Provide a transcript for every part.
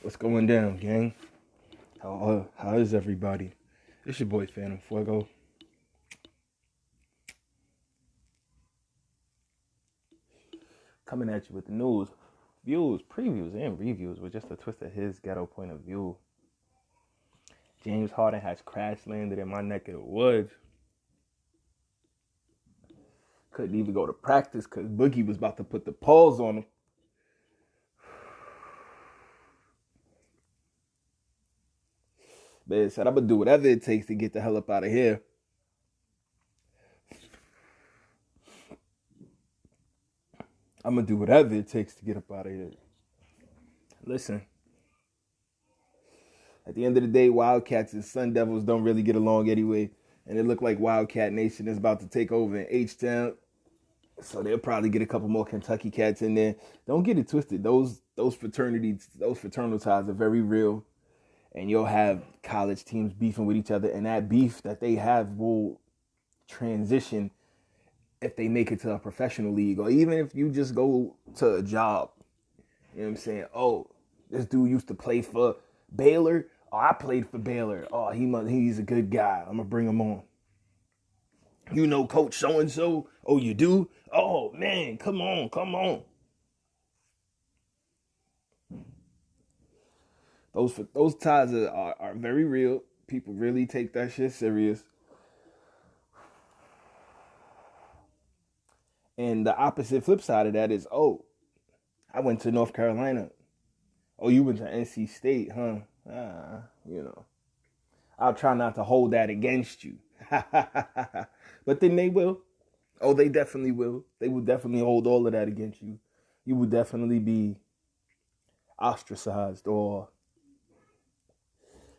What's going down, gang? How is everybody? It's your boy Phantm Phuego. Coming at you with the news, views, previews, and reviews with just a twist of his ghetto point of view. James Harden has crash landed in my neck of the woods. Couldn't even go to practice because Boogie was about to put the pause on him. Man said, I'm going to do whatever it takes to get the hell up out of here. I'm going to do whatever it takes to get up out of here. Listen, at the end of the day, Wildcats and Sun Devils don't really get along anyway. And it looked like Wildcat Nation is about to take over in H-Town. So they'll probably get a couple more Kentucky cats in there. Don't get it twisted. Those fraternities, those fraternal ties are very real. And you'll have college teams beefing with each other. And that beef that they have will transition if they make it to a professional league. Or even if you just go to a job. You know what I'm saying? Oh, this dude used to play for Baylor. Oh, I played for Baylor. Oh, he's a good guy. I'm going to bring him on. You know Coach so-and-so? Oh, you do? Oh, man, come on. Those ties are very real. People really take that shit serious. And the opposite flip side of that is, oh, I went to North Carolina. Oh, you went to NC State, huh? I'll try not to hold that against you. But then they will. Oh, they definitely will. They will definitely hold all of that against you. You will definitely be ostracized or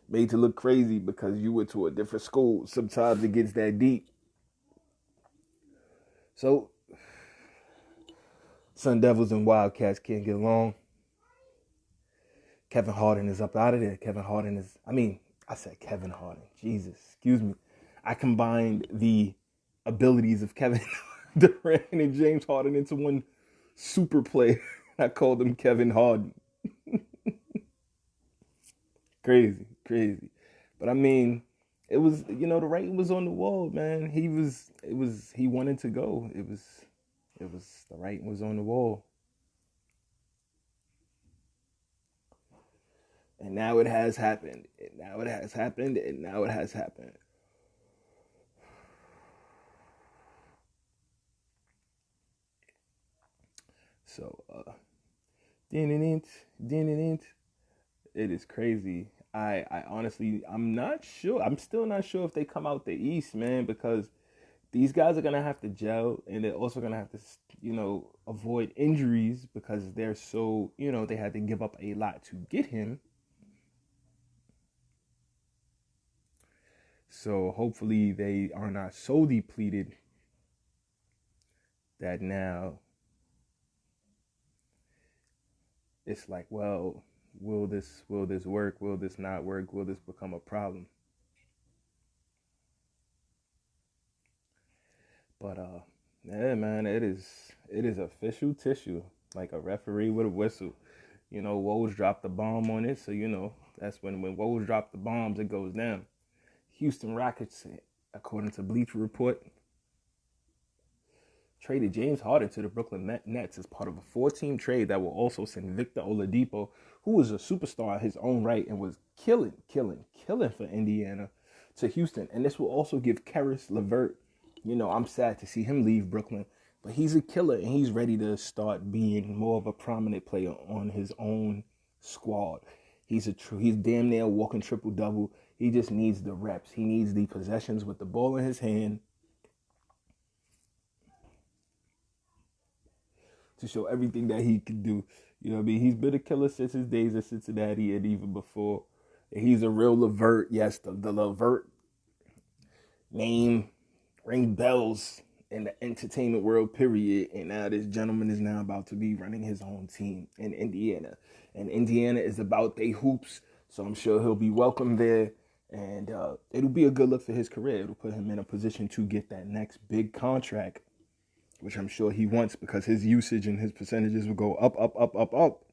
made to look crazy because you went to a different school. Sometimes it gets that deep. So, Sun Devils and Wildcats can't get along. Kevin Harden is up out of there. I said Kevin Harden. Jesus, excuse me. I combined the abilities of Kevin Durant and James Harden into one super player. I called him Kevin Harden. Crazy. But I mean, it was, the writing was on the wall, man. He wanted to go. The writing was on the wall. And now it has happened. So, it is crazy. I honestly, I'm still not sure if they come out the East, man, because these guys are going to have to gel and they're also going to have to, avoid injuries because they're so, they had to give up a lot to get him. So hopefully they are not so depleted that now it's like, well, will this work? Will this not work? Will this become a problem? But yeah, man, it is official tissue, like a referee with a whistle. Woj dropped the bomb on it, so that's when Woj dropped the bombs, it goes down. Houston Rockets, according to Bleacher Report, traded James Harden to the Brooklyn Nets as part of a 4-team trade that will also send Victor Oladipo, who was a superstar in his own right and was killing for Indiana, to Houston. And this will also give Karis LeVert, I'm sad to see him leave Brooklyn, but he's a killer and he's ready to start being more of a prominent player on his own squad. He's damn near walking triple-double. He just needs the reps. He needs the possessions with the ball in his hand to show everything that he can do. You know what I mean? He's been a killer since his days at Cincinnati and even before. He's a real LeVert. Yes, the LeVert name rings bells in the entertainment world, period. And now this gentleman is now about to be running his own team in Indiana. And Indiana is about they hoops, so I'm sure he'll be welcome there. And it'll be a good look for his career. It'll put him in a position to get that next big contract which I'm sure he wants because his usage and his percentages will go up, up, up, up, up.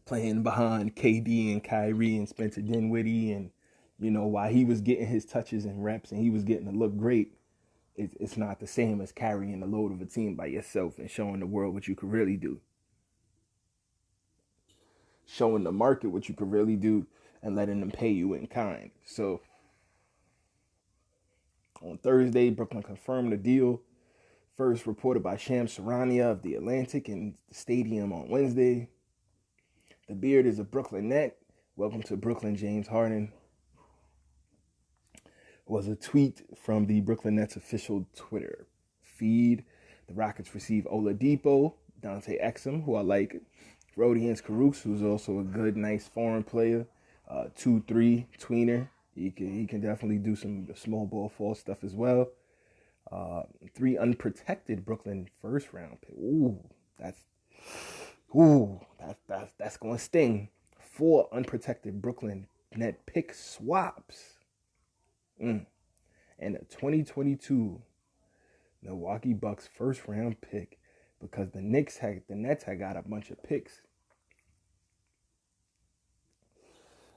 Playing behind KD and Kyrie and Spencer Dinwiddie, and while he was getting his touches and reps and he was getting to look great, it's not the same as carrying the load of a team by yourself and showing the world what you could really do. Showing the market what you could really do and letting them pay you in kind. So on Thursday, Brooklyn confirmed the deal. First reported by Shams Charania of The Atlantic in the stadium on Wednesday. The beard is a Brooklyn net. Welcome to Brooklyn, James Harden. Was a tweet from the Brooklyn Nets official Twitter feed. The Rockets receive Oladipo, Dante Exum, who I like, Rodions Caruso, who's also a good, nice foreign player, 2-3 tweener. He can definitely do some small ball fall stuff as well. 3 unprotected Brooklyn first round pick. That's going to sting. 4 unprotected Brooklyn net pick swaps. And a 2022 Milwaukee Bucks first round pick because the Nets had got a bunch of picks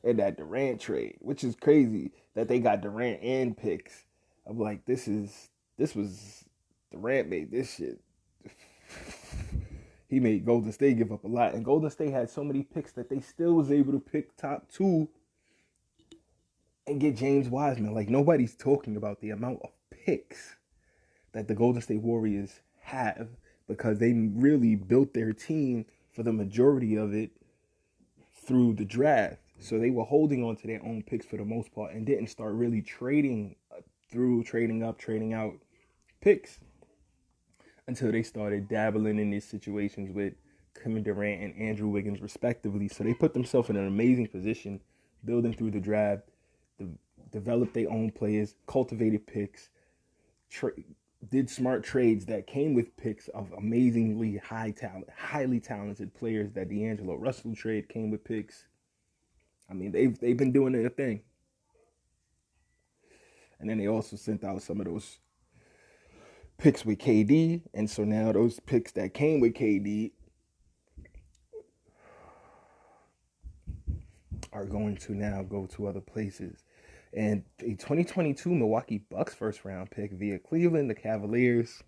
in that Durant trade, which is crazy that they got Durant and picks. I'm like, this was Durant made this shit. He made Golden State give up a lot, and Golden State had so many picks that they still was able to pick top 2 and get James Wiseman. Like, nobody's talking about the amount of picks that the Golden State Warriors have because they really built their team for the majority of it through the draft. So they were holding on to their own picks for the most part and didn't start really trading up, trading out picks until they started dabbling in these situations with Kevin Durant and Andrew Wiggins respectively. So they put themselves in an amazing position building through the draft, developed their own players, cultivated picks, did smart trades that came with picks of amazingly highly talented players. That D'Angelo Russell trade came with picks. I mean, they've been doing their thing. And then they also sent out some of those picks with KD. And so now those picks that came with KD are going to now go to other places. And a 2022 Milwaukee Bucks first round pick via Cleveland, the Cavaliers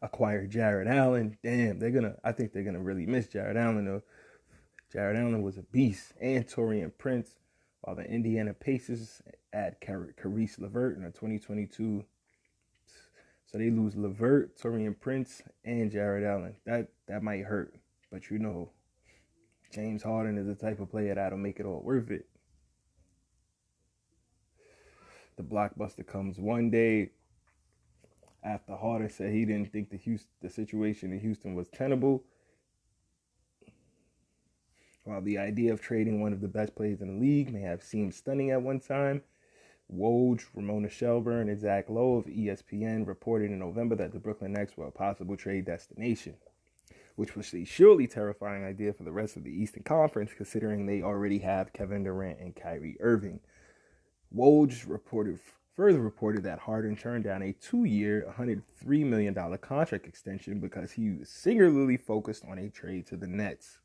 acquired Jared Allen. Damn, I think they're gonna really miss Jared Allen though. Jared Allen was a beast, and Taurean Prince, while the Indiana Pacers add Caris LeVert in a 2022. So they lose LeVert, Taurean Prince, and Jared Allen. That might hurt, but James Harden is the type of player that'll make it all worth it. The blockbuster comes one day after Harden said he didn't think the situation in Houston was tenable. While the idea of trading one of the best players in the league may have seemed stunning at one time, Woj, Ramona Shelburne, and Zach Lowe of ESPN reported in November that the Brooklyn Nets were a possible trade destination, which was a surely terrifying idea for the rest of the Eastern Conference, considering they already have Kevin Durant and Kyrie Irving. Woj further reported that Harden turned down a 2-year, $103 million contract extension because he was singularly focused on a trade to the Nets.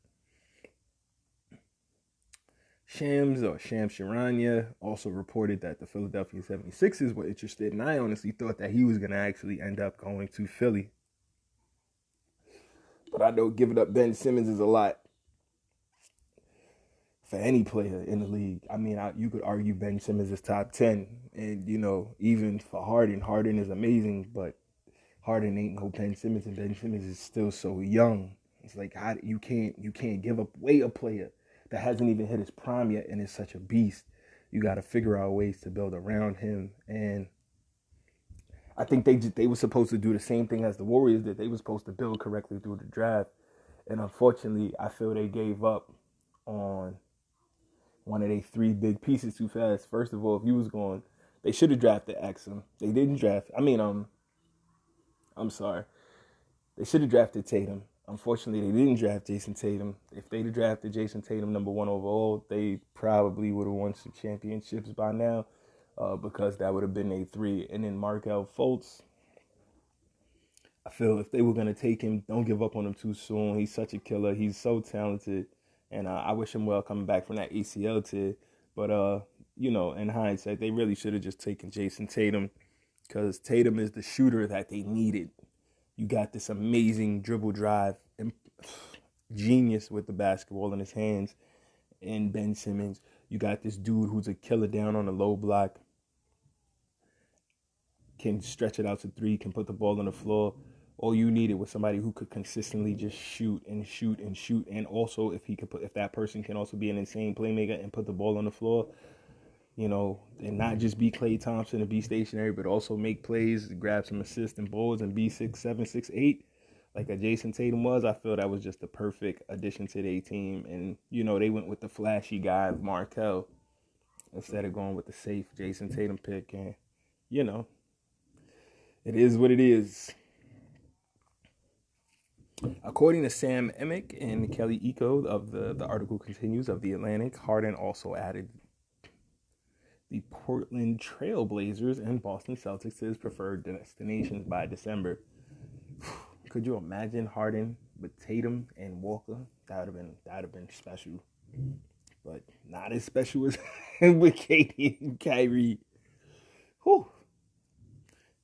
Shams Charania also reported that the Philadelphia 76ers were interested, and I honestly thought that he was going to actually end up going to Philly. But I know giving up Ben Simmons is a lot for any player in the league. I mean, you could argue Ben Simmons is top 10, and even for Harden is amazing, but Harden ain't no Ben Simmons, and Ben Simmons is still so young. It's like you can't give away a player that hasn't even hit his prime yet and is such a beast. You got to figure out ways to build around him, and I think they were supposed to do the same thing as the Warriors did. They were supposed to build correctly through the draft, and unfortunately, I feel they gave up on one of their 3 big pieces too fast. First of all, they should have drafted Exum. They didn't draft. They should have drafted Tatum. Unfortunately, they didn't draft Jason Tatum. If they'd have drafted Jason Tatum number 1 overall, they probably would have won some championships by now, because that would have been a 3. And then Markelle Fultz, I feel if they were going to take him, don't give up on him too soon. He's such a killer. He's so talented. And I wish him well coming back from that ACL tear. But, in hindsight, they really should have just taken Jason Tatum because Tatum is the shooter that they needed. You got this amazing dribble drive, genius with the basketball in his hands, and Ben Simmons. You got this dude who's a killer down on the low block, can stretch it out to three, can put the ball on the floor. All you needed was somebody who could consistently just shoot and shoot and shoot, and also if that person can also be an insane playmaker and put the ball on the floor, and not just be Klay Thompson and be stationary, but also make plays, grab some assists and boards, and be 6'7", 6'8", like a Jason Tatum was. I feel that was just the perfect addition to their team, and they went with the flashy guy Markelle instead of going with the safe Jason Tatum pick, and it is what it is. According to Sam Emick and Kelly Eco of the article continues of The Atlantic, Harden also added the Portland Trail Blazers and Boston Celtics to his preferred destinations by December. Could you imagine Harden with Tatum and Walker? That would have been special, but not as special as with KD and Kyrie. Whew.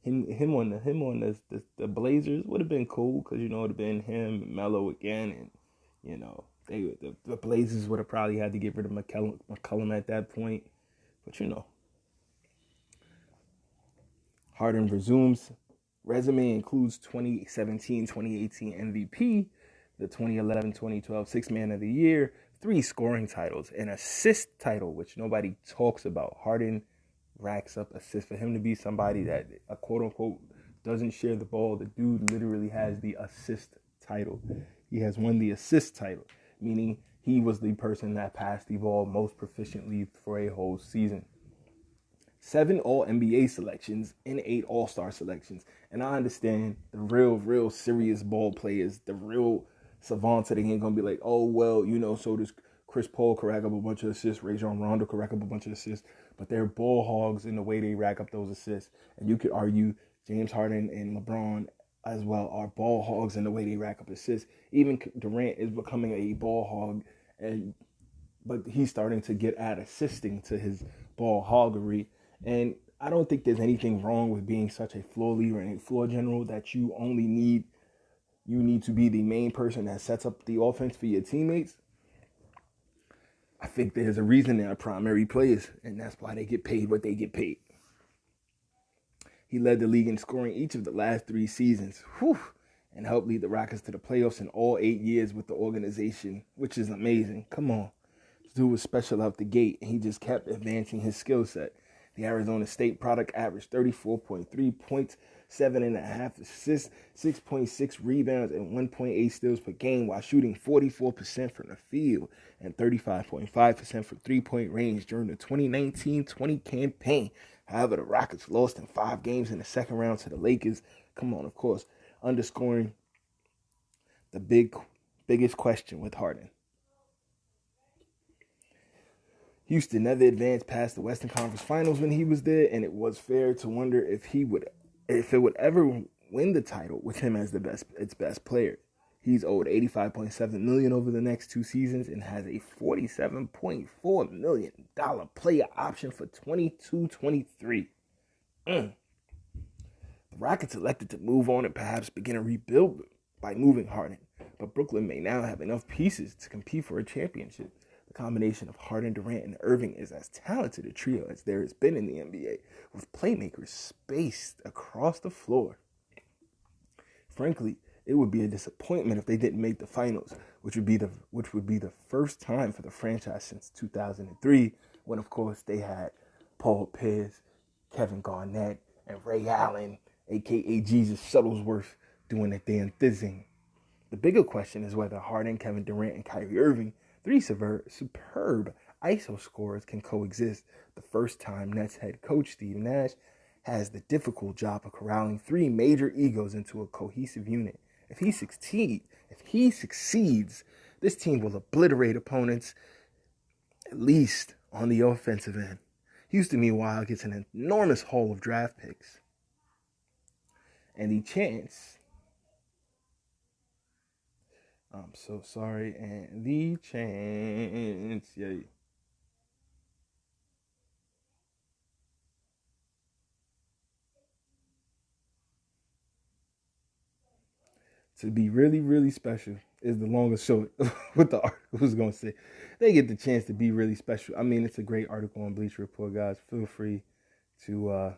Him on the Blazers would have been cool because it would have been him, Melo again, and the Blazers would have probably had to get rid of McCollum at that point. But Harden resumes. Resume includes 2017-2018 MVP, the 2011-2012 Sixth Man of the Year, 3 scoring titles, an assist title, which nobody talks about. Harden racks up assists. For him to be somebody that, a quote-unquote, doesn't share the ball, the dude literally has the assist title. He has won the assist title, meaning he was the person that passed the ball most proficiently for a whole season. 7 All-NBA selections and 8 All-Star selections. And I understand the real serious ball players, the real savants, they ain't going to be like, oh, well, so does Chris Paul could rack up a bunch of assists, Rajon Rondo could rack up a bunch of assists, but they're ball hogs in the way they rack up those assists. And you could argue James Harden and LeBron as well are ball hogs in the way they rack up assists. Even Durant is becoming a ball hog, but he's starting to get at assisting to his ball hoggery. And I don't think there's anything wrong with being such a floor leader and a floor general that you need to be the main person that sets up the offense for your teammates. I think there's a reason they're primary players, and that's why they get paid what they get paid. He led the league in scoring each of the last 3 seasons, and helped lead the Rockets to the playoffs in all 8 years with the organization, which is amazing. Come on. This dude was special out the gate, and he just kept advancing his skill set. The Arizona State product averaged 34.3 points, 7.5 assists, 6.6 rebounds, and 1.8 steals per game while shooting 44% from the field and 35.5% from three-point range during the 2019-20 campaign. However, the Rockets lost in 5 games in the second round to the Lakers. Come on, of course, underscoring the biggest question with Harden. Houston never advanced past the Western Conference Finals when he was there, and it was fair to wonder if it would ever win the title with him as its best player. He's owed $85.7 million over the next 2 seasons and has a $47.4 million player option for 22-23. The Rockets elected to move on and perhaps begin a rebuild by moving Harden, but Brooklyn may now have enough pieces to compete for a championship. The combination of Harden, Durant, and Irving is as talented a trio as there has been in the NBA, with playmakers spaced across the floor. Frankly, it would be a disappointment if they didn't make the finals, which would be the first time for the franchise since 2003, when of course they had Paul Pierce, Kevin Garnett, and Ray Allen, aka Jesus Shuttlesworth, doing their damn thing. The bigger question is whether Harden, Kevin Durant, and Kyrie Irving, 3 superb ISO scorers, can coexist. The first time Nets head coach Steve Nash has the difficult job of corralling 3 major egos into a cohesive unit. If he succeeds, this team will obliterate opponents, at least on the offensive end. Houston, meanwhile, gets an enormous haul of draft picks and the chance I'm so sorry. And the chance. Yeah. To be really, really special is the longest short what the article was going to say. They get the chance to be really special. I mean, it's a great article on Bleacher Report, guys. Feel free to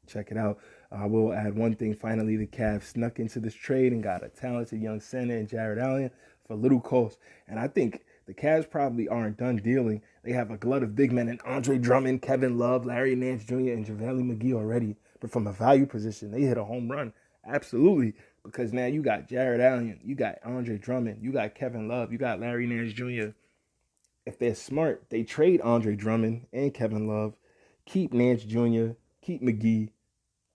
check it out. I will add one thing. Finally, the Cavs snuck into this trade and got a talented young center in Jared Allen for little cost. And I think the Cavs probably aren't done dealing. They have a glut of big men in Andre Drummond, Kevin Love, Larry Nance Jr., and JaVale McGee already. But from a value position, they hit a home run. Absolutely. Because now you got Jared Allen, you got Andre Drummond, you got Kevin Love, you got Larry Nance Jr. If they're smart, they trade Andre Drummond and Kevin Love, keep Nance Jr., keep McGee,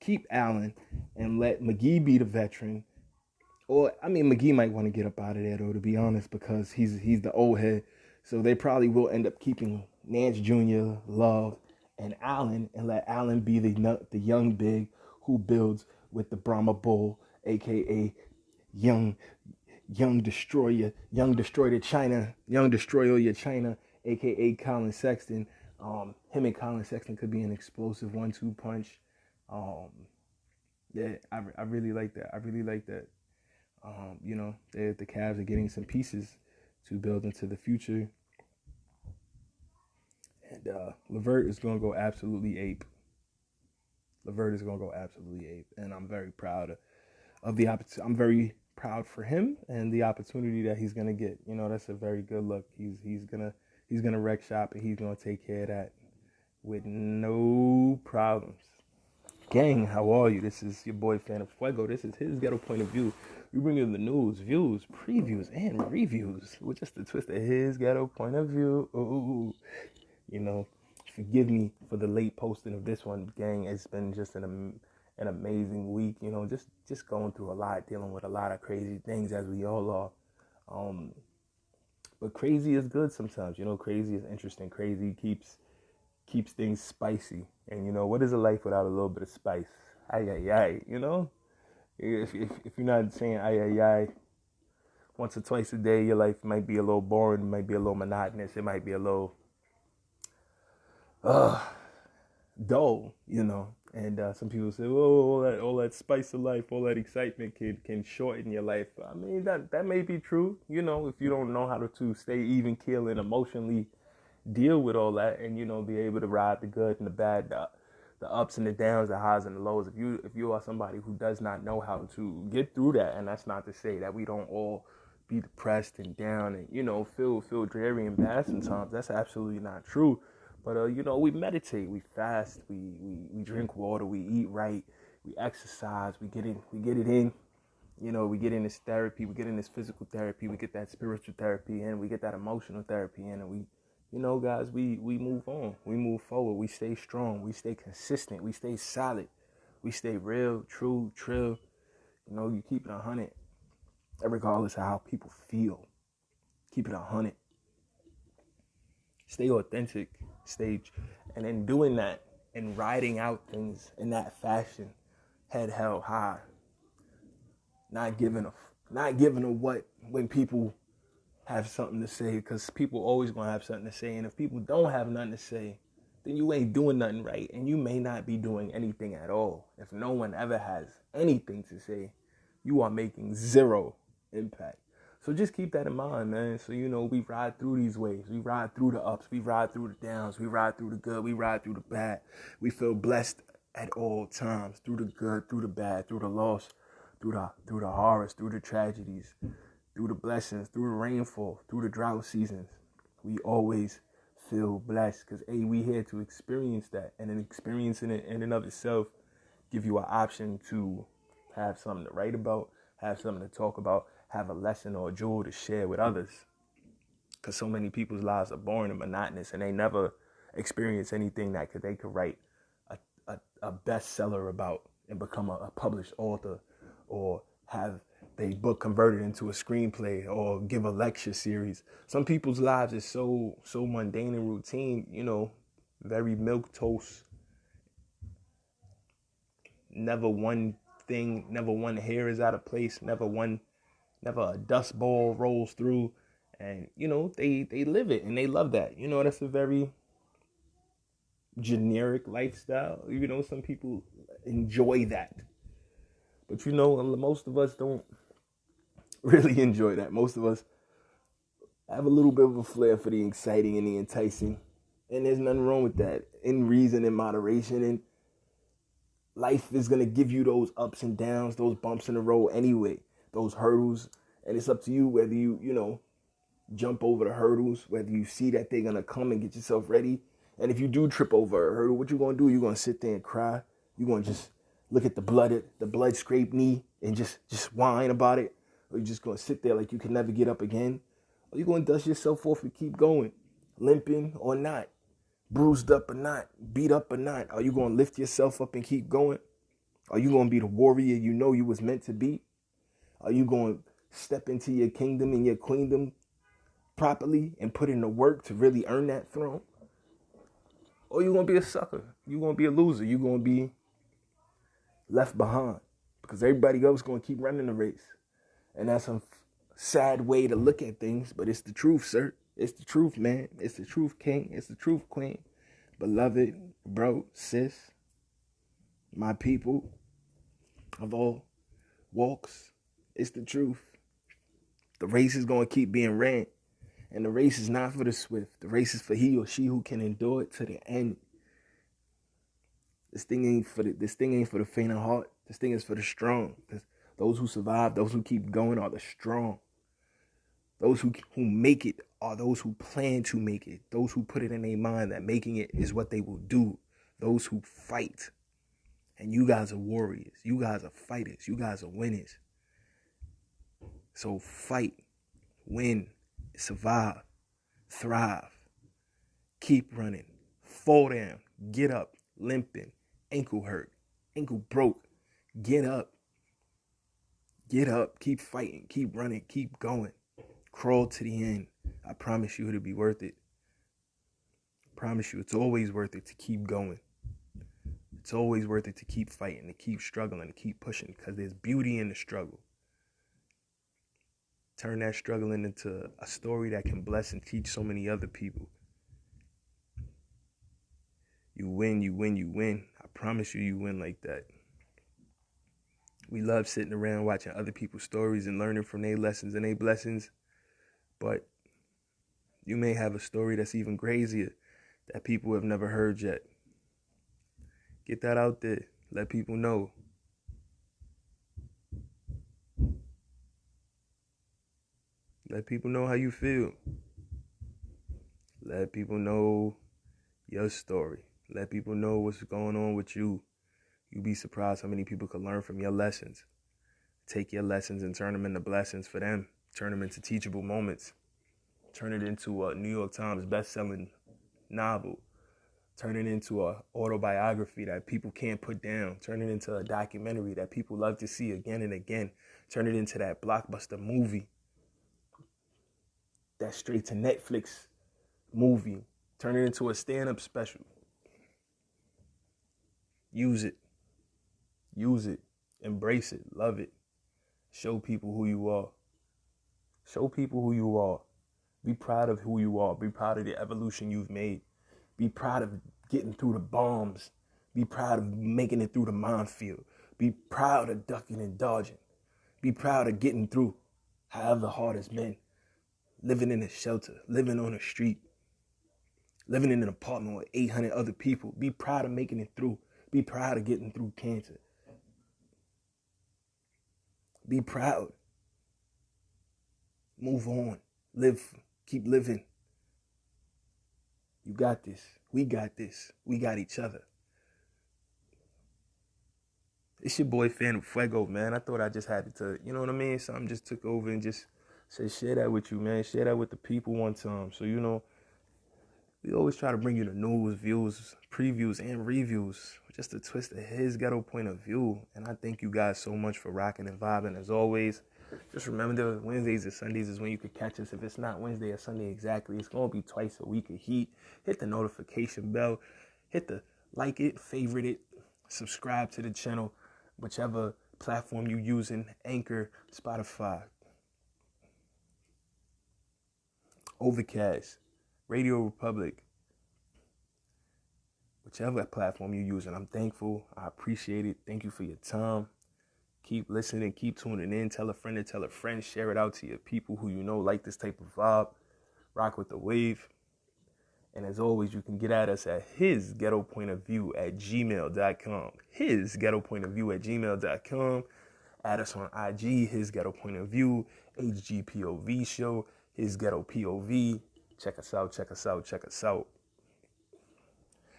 keep Allen, and let McGee be the veteran. Or I mean, McGee might want to get up out of there though, to be honest, because he's the old head. So they probably will end up keeping Nance Jr., Love, and Allen, and let Allen be the young big who builds with the Brahma Bull, aka young young destroyer China, young destroyer your China, aka Colin Sexton. Him and Colin Sexton could be an explosive 1-2 punch. Um, yeah, I really like that. I really like that. The Cavs are getting some pieces to build into the future. And LeVert is going to go absolutely ape. LeVert is going to go absolutely ape. And I'm very proud of the opportunity. I'm very proud for him and the opportunity that he's going to get. You know, that's a very good look. He's going to wreck shop and he's going to take care of that with no problems. Gang, how are you? This is your boy Phantm Phuego. This is his ghetto point of view. We bring you the news, views, previews, and reviews with just a twist of his ghetto point of view. Ooh. You know, forgive me for the late posting of this one, gang. It's been just an amazing week. You know, just going through a lot, dealing with a lot of crazy things as we all are. But crazy is good sometimes. You know, crazy is interesting. Crazy keeps things spicy. And you know, what is a life without a little bit of spice? Ay ay ay. You know, if you're not saying ay ay ay once or twice a day, your life might be a little boring. It might be a little monotonous. It might be a little dull, you know. And some people say, "Oh, all that spice of life, all that excitement can shorten your life." I mean, that may be true, you know, if you don't know how to stay even keel and emotionally deal with all that, and you know, be able to ride the good and the bad, the ups and the downs, the highs and the lows. If you are somebody who does not know how to get through that, and that's not to say that we don't all be depressed and down and you know feel dreary and bad sometimes. That's absolutely not true. But you know, we meditate, we fast, we drink water, we eat right, we exercise, we get it in. You know, we get in this therapy, we get in this physical therapy, we get that spiritual therapy in, we get that emotional therapy in, and we, you know, guys, we move on, we move forward, we stay strong, we stay consistent, we stay solid, we stay real, true, trill. You know, you keep it 100, regardless of how people feel. Keep it 100. Stay authentic, and in doing that and riding out things in that fashion, head held high, not giving a what when people have something to say, because people always gonna have something to say, and if people don't have nothing to say, then you ain't doing nothing right, and you may not be doing anything at all. If no one ever has anything to say, you are making zero impact. So just keep that in mind, man. So, you know, we ride through these waves. We ride through the ups. We ride through the downs. We ride through the good. We ride through the bad. We feel blessed at all times, through the good, through the bad, through the loss, through the horrors, through the tragedies, through the blessings, through the rainfall, through the drought seasons. We always feel blessed because, A, we here to experience that. And then experiencing it in and of itself give you an option to have something to write about, have something to talk about, have a lesson or a jewel to share with others. Because so many people's lives are boring and monotonous, and they never experience anything that they could write a bestseller about and become a published author, or have their book converted into a screenplay, or give a lecture series. Some people's lives is so mundane and routine, you know, very milk toast. Never one thing, never one hair is out of place, never one Never a dust ball rolls through. And, they live it and they love that. That's a very generic lifestyle. Some people enjoy that. But, most of us don't really enjoy that. Most of us have a little bit of a flair for the exciting and the enticing. And there's nothing wrong with that. In reason and moderation. And life is going to give you those ups and downs, those bumps in the road anyway, those hurdles. And it's up to you whether you jump over the hurdles, whether you see that they're going to come and get yourself ready. And if you do trip over a hurdle, what you going to do? You're going to sit there and cry. You're going to just look at the blood scraped knee and just whine about it. Or you're just going to sit there like you can never get up again. Or you're going to dust yourself off and keep going, limping or not, bruised up or not, beat up or not. Are you going to lift yourself up and keep going? Are you going to be the warrior you was meant to be? Are you going to step into your kingdom and your queendom properly and put in the work to really earn that throne? Or you going to be a sucker? You going to be a loser? You going to be left behind because everybody else going to keep running the race. And that's a sad way to look at things, but it's the truth, sir. It's the truth, man. It's the truth, king. It's the truth, queen. Beloved, bro, sis, my people of all walks. It's the truth. The race is going to keep being ran. And the race is not for the swift. The race is for he or she who can endure it to the end. This thing ain't for the faint of heart. This thing is for the strong. Those who survive, those who keep going are the strong. Those who make it are those who plan to make it. Those who put it in their mind that making it is what they will do. Those who fight. And you guys are warriors. You guys are fighters. You guys are winners. So fight, win, survive, thrive, keep running, fall down, get up, limping, ankle hurt, ankle broke, get up, keep fighting, keep running, keep going, crawl to the end. I promise you it'll be worth it. I promise you it's always worth it to keep going. It's always worth it to keep fighting, to keep struggling, to keep pushing, because there's beauty in the struggle. Turn that struggling into a story that can bless and teach so many other people. You win, you win, you win. I promise you, you win like that. We love sitting around watching other people's stories and learning from their lessons and their blessings. But you may have a story that's even crazier that people have never heard yet. Get that out there. Let people know. Let people know how you feel. Let people know your story. Let people know what's going on with you. You'd be surprised how many people could learn from your lessons. Take your lessons and turn them into blessings for them. Turn them into teachable moments. Turn it into a New York Times best-selling novel. Turn it into an autobiography that people can't put down. Turn it into a documentary that people love to see again and again. Turn it into that blockbuster movie. That straight to Netflix movie. Turn it into a stand-up special. Use it. Use it. Embrace it. Love it. Show people who you are. Show people who you are. Be proud of who you are. Be proud of the evolution you've made. Be proud of getting through the bombs. Be proud of making it through the minefield. Be proud of ducking and dodging. Be proud of getting through however hard it's been. Living in a shelter, living on a street, living in an apartment with 800 other people. Be proud of making it through. Be proud of getting through cancer. Be proud. Move on. Live. Keep living. You got this. We got this. We got each other. It's your boy Phantm Phuego, man. I thought I just had to, you know what I mean? Something just took over and just said, share that with you, man. Share that with the people one time. So, we always try to bring you the news, views, previews, and reviews. Just a twist of his ghetto point of view. And I thank you guys so much for rocking and vibing as always. Just remember that Wednesdays and Sundays is when you can catch us. If it's not Wednesday or Sunday exactly, it's going to be twice a week of heat. Hit the notification bell. Hit the like it, favorite it, subscribe to the channel, whichever platform you're using, Anchor, Spotify. Overcast, Radio Republic, whichever platform you're using. I'm thankful. I appreciate it. Thank you for your time. Keep listening. Keep tuning in. Tell a friend to tell a friend. Share it out to your people who you know like this type of vibe. Rock with the wave. And as always, you can get at us at hisghettopointofview@gmail.com. Hisghettopointofview@gmail.com. Add us on IG, His Ghetto Point of View, HGPOV Show, His Ghetto POV. Check us out, check us out, check us out.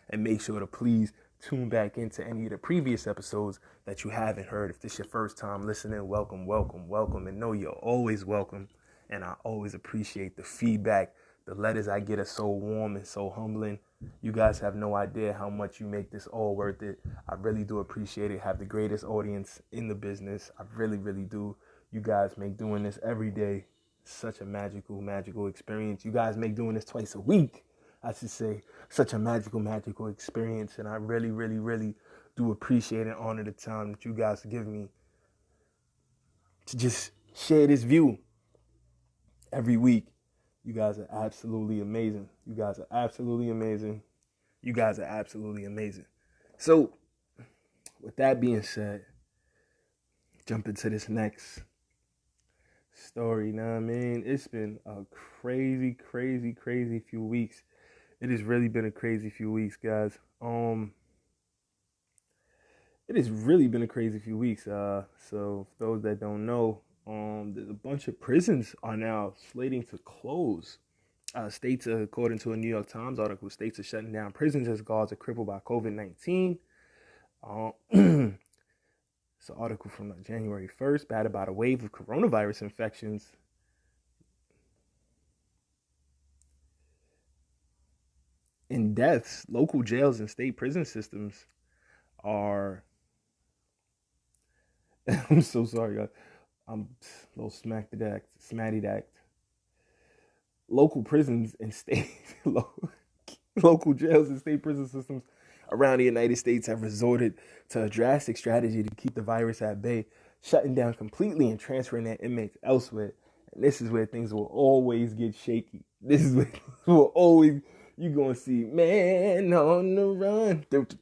And make sure to please tune back into any of the previous episodes that you haven't heard. If this is your first time listening, welcome, welcome, welcome. And know you're always welcome. And I always appreciate the feedback. The letters I get are so warm and so humbling. You guys have no idea how much you make this all worth it. I really do appreciate it. Have the greatest audience in the business. I really, really do. You guys make doing this every day such a magical, magical experience. You guys make doing this twice a week, I should say, such a magical, magical experience. And I really, really, really do appreciate and honor the time that you guys give me to just share this view every week. You guys are absolutely amazing. You guys are absolutely amazing. You guys are absolutely amazing. So, with that being said, jump into this next story. Now, I mean, it's been a crazy, crazy, crazy few weeks. It has really been a crazy few weeks, guys. It has really been a crazy few weeks. So, for those that don't know, there's a bunch of prisons are now slating to close. States, according to a New York Times article, states are shutting down prisons as guards are crippled by COVID-19. It's an article from January 1st, battered by a wave of coronavirus infections. And deaths, local jails and state prison systems are... I'm so sorry, guys. I'm a little smatty act. Local prisons and state, local jails and state prison systems around the United States have resorted to a drastic strategy to keep the virus at bay, shutting down completely and transferring their inmates elsewhere. And this is where things will always get shaky. This is where you're going to see man on the run. It's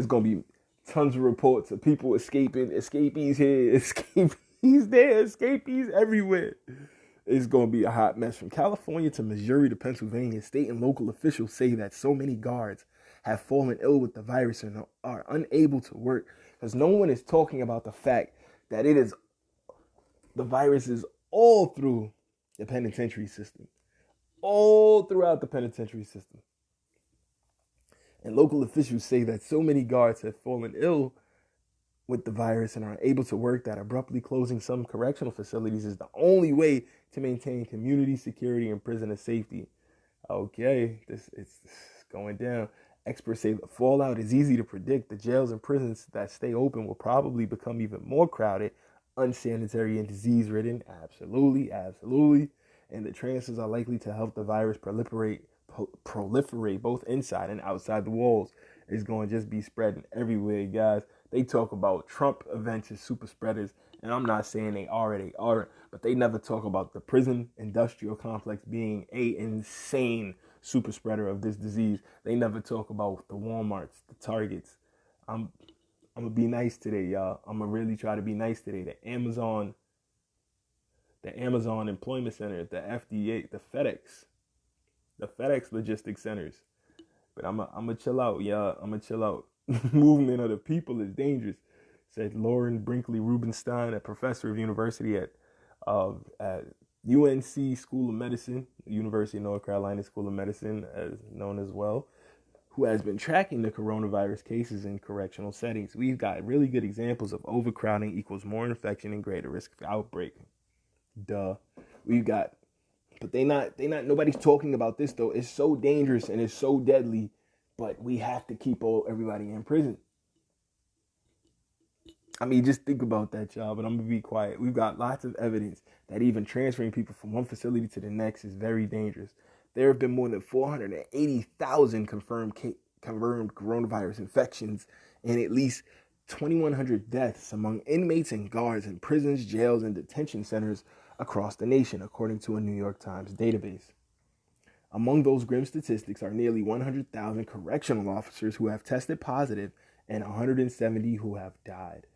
going to be tons of reports of people escaping, escapees here, escapees there, escapees everywhere. It's going to be a hot mess. From California to Missouri to Pennsylvania, state and local officials say that so many guards have fallen ill with the virus and are unable to work because no one is talking about the fact that the virus is all through the penitentiary system, all throughout the penitentiary system. And local officials say that so many guards have fallen ill with the virus and are unable to work that abruptly closing some correctional facilities is the only way to maintain community security and prisoner safety. Okay, it's going down. Experts say the fallout is easy to predict. The jails and prisons that stay open will probably become even more crowded, unsanitary, and disease-ridden. Absolutely, absolutely. And the transfers are likely to help the virus proliferate both inside and outside the walls. It's going to just be spreading everywhere, guys. They talk about Trump events as super spreaders, and I'm not saying they aren't, but they never talk about the prison industrial complex being a insane super spreader of this disease. They never talk about the Walmarts, the Targets. I'm gonna be nice today, y'all. I'm gonna really try to be nice today. The Amazon Employment Center, the FDA, the FedEx logistics centers. But I'm gonna chill out, y'all. I'm gonna chill out. Movement of the people is dangerous, said Lauren Brinkley Rubenstein, a professor of university at UNC School of Medicine, University of North Carolina School of Medicine, as known as well, who has been tracking the coronavirus cases in correctional settings. We've got really good examples of overcrowding equals more infection and greater risk of outbreak. Duh. But nobody's talking about this though. It's so dangerous and it's so deadly, but we have to keep everybody in prison. I mean, just think about that, y'all, but I'm going to be quiet. We've got lots of evidence that even transferring people from one facility to the next is very dangerous. There have been more than 480,000 confirmed coronavirus infections and at least 2,100 deaths among inmates and guards in prisons, jails, and detention centers across the nation, according to a New York Times database. Among those grim statistics are nearly 100,000 correctional officers who have tested positive and 170 who have died.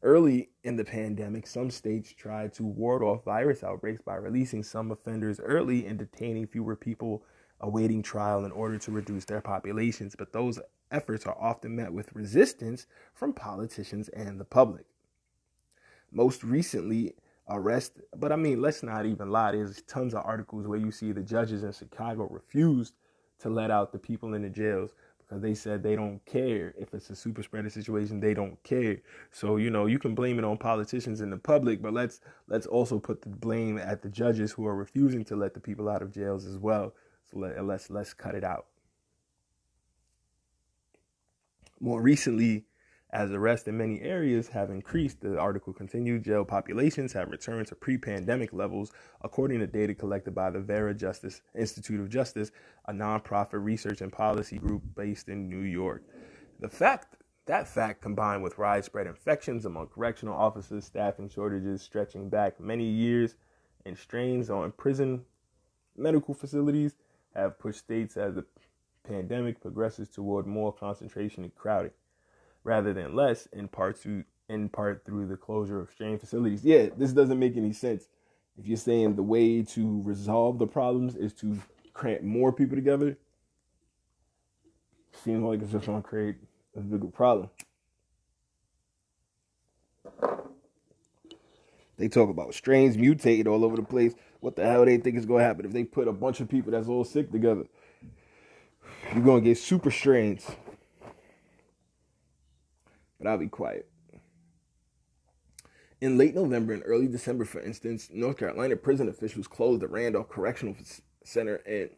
Early in the pandemic, some states tried to ward off virus outbreaks by releasing some offenders early and detaining fewer people awaiting trial in order to reduce their populations, but those efforts are often met with resistance from politicians and the public. Most recently, but let's not even lie. There's tons of articles where you see the judges in Chicago refused to let out the people in the jails because they said they don't care if it's a super spreader situation. They don't care. So, you can blame it on politicians and the public, but let's also put the blame at the judges who are refusing to let the people out of jails as well. So let's cut it out. More recently, as arrests in many areas have increased, the article continued, jail populations have returned to pre-pandemic levels, according to data collected by the Vera Justice Institute of Justice, a nonprofit research and policy group based in New York. That fact, combined with widespread infections among correctional officers, staffing shortages stretching back many years, and strains on prison medical facilities, have pushed states as the pandemic progresses toward more concentration and crowding, rather than less, in part through the closure of strain facilities. Yeah, this doesn't make any sense. If you're saying the way to resolve the problems is to cramp more people together, seems like it's just going to create a bigger problem. They talk about strains mutating all over the place. What the hell they think is going to happen if they put a bunch of people that's all sick together? You're going to get super strains. But I'll be quiet. In late November and early December, for instance, North Carolina prison officials closed the Randolph Correctional Center in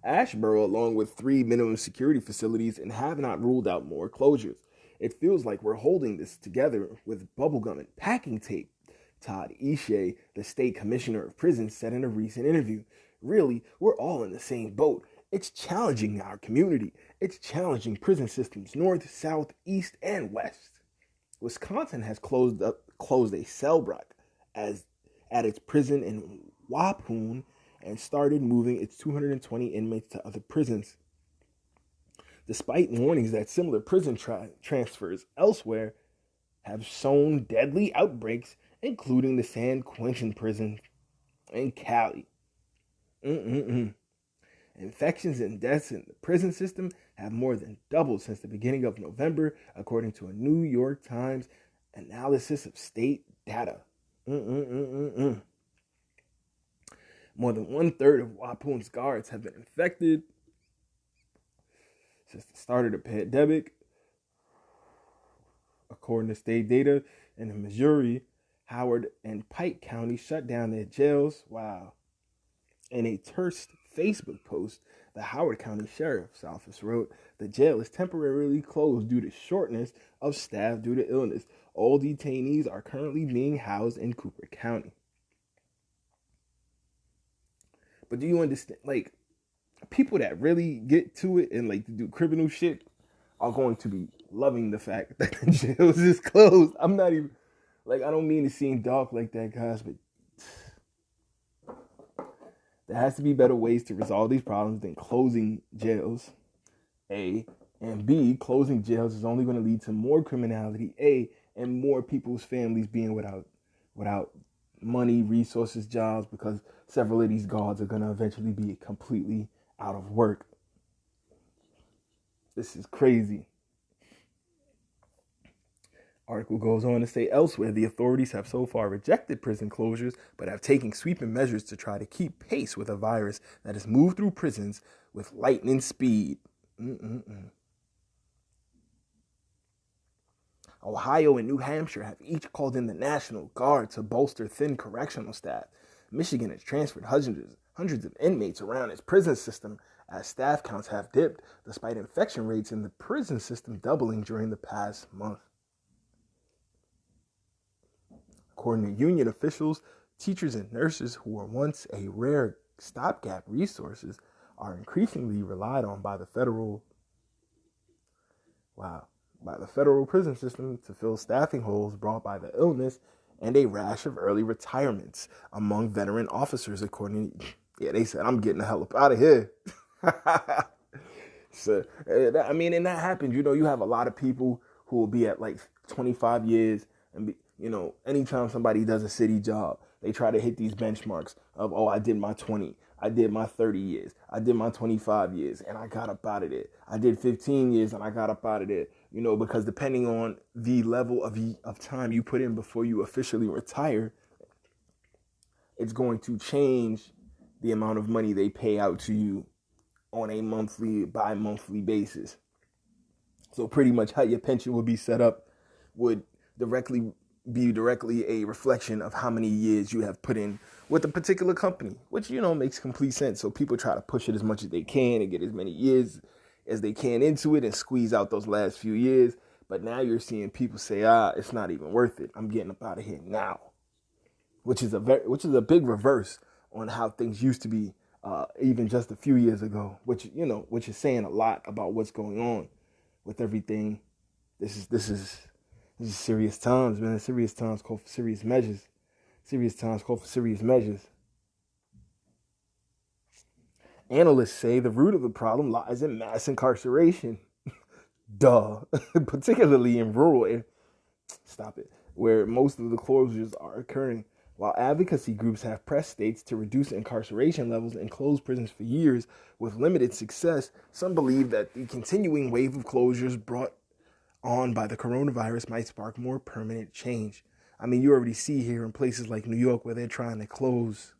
Asheboro, along with 3 minimum security facilities, and have not ruled out more closures. It feels like we're holding this together with bubblegum and packing tape, Todd Ishe, the state commissioner of prisons, said in a recent interview. Really, we're all in the same boat. It's challenging our community. It's challenging prison systems north, south, east, and west. Wisconsin has closed a cell block at its prison in Waupun and started moving its 220 inmates to other prisons. Despite warnings that similar prison transfers elsewhere have shown deadly outbreaks, including the San Quentin prison in Cali. Infections and deaths in the prison system have more than doubled since the beginning of November, according to a New York Times analysis of state data. More than 1/3 of Wapun's guards have been infected since the start of the pandemic, according to state data. In Missouri, Howard and Pike County shut down their jails. Wow. In a terse Facebook post, the Howard County Sheriff's Office wrote, the jail is temporarily closed due to shortness of staff due to illness. All detainees are currently being housed in Cooper County. But do you understand, people that really get to it and do criminal shit are going to be loving the fact that the jails is closed. I'm not even, I don't mean to seem dark like that, guys, but there has to be better ways to resolve these problems than closing jails, A. And B, closing jails is only going to lead to more criminality, A, and more people's families being without money, resources, jobs, because several of these guards are going to eventually be completely out of work. This is crazy. Article goes on to say elsewhere, the authorities have so far rejected prison closures, but have taken sweeping measures to try to keep pace with a virus that has moved through prisons with lightning speed. Ohio and New Hampshire have each called in the National Guard to bolster thin correctional staff. Michigan has transferred hundreds of inmates around its prison system as staff counts have dipped, despite infection rates in the prison system doubling during the past month. According to union officials, teachers and nurses, who were once a rare stopgap resources, are increasingly relied on by the federal prison system to fill staffing holes brought by the illness and a rash of early retirements among veteran officers, according to, yeah, they said, I'm getting the hell up out of here. So, I mean, and that happens. You have a lot of people who will be at like 25 years and anytime somebody does a city job, they try to hit these benchmarks of, oh, I did my 20, I did my 30 years, I did my 25 years, and I got up out of there. I did 15 years and I got up out of there. Because depending on the level of time you put in before you officially retire, it's going to change the amount of money they pay out to you on a monthly, bi-monthly basis. So pretty much how your pension would be set up would be directly a reflection of how many years you have put in with a particular company, which, makes complete sense. So people try to push it as much as they can and get as many years as they can into it and squeeze out those last few years. But now you're seeing people say, it's not even worth it. I'm getting up out of here now, which is a big reverse on how things used to be even just a few years ago, which is saying a lot about what's going on with everything. This is serious times, man. Serious times call for serious measures. Serious times call for serious measures. Analysts say the root of the problem lies in mass incarceration. Duh. Particularly in rural where most of the closures are occurring. While advocacy groups have pressed states to reduce incarceration levels and close prisons for years with limited success, some believe that the continuing wave of closures brought on by the coronavirus might spark more permanent change. I mean, you already see here in places like New York where they're trying to close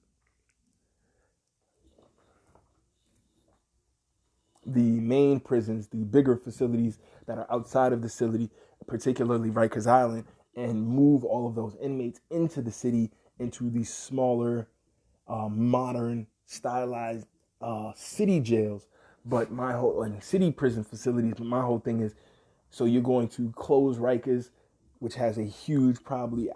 the main prisons, the bigger facilities that are outside of the city, particularly Rikers Island, and move all of those inmates into the city, into these smaller, modern, stylized city jails. But city prison facilities. But my whole thing is, so you're going to close Rikers, which has a huge probably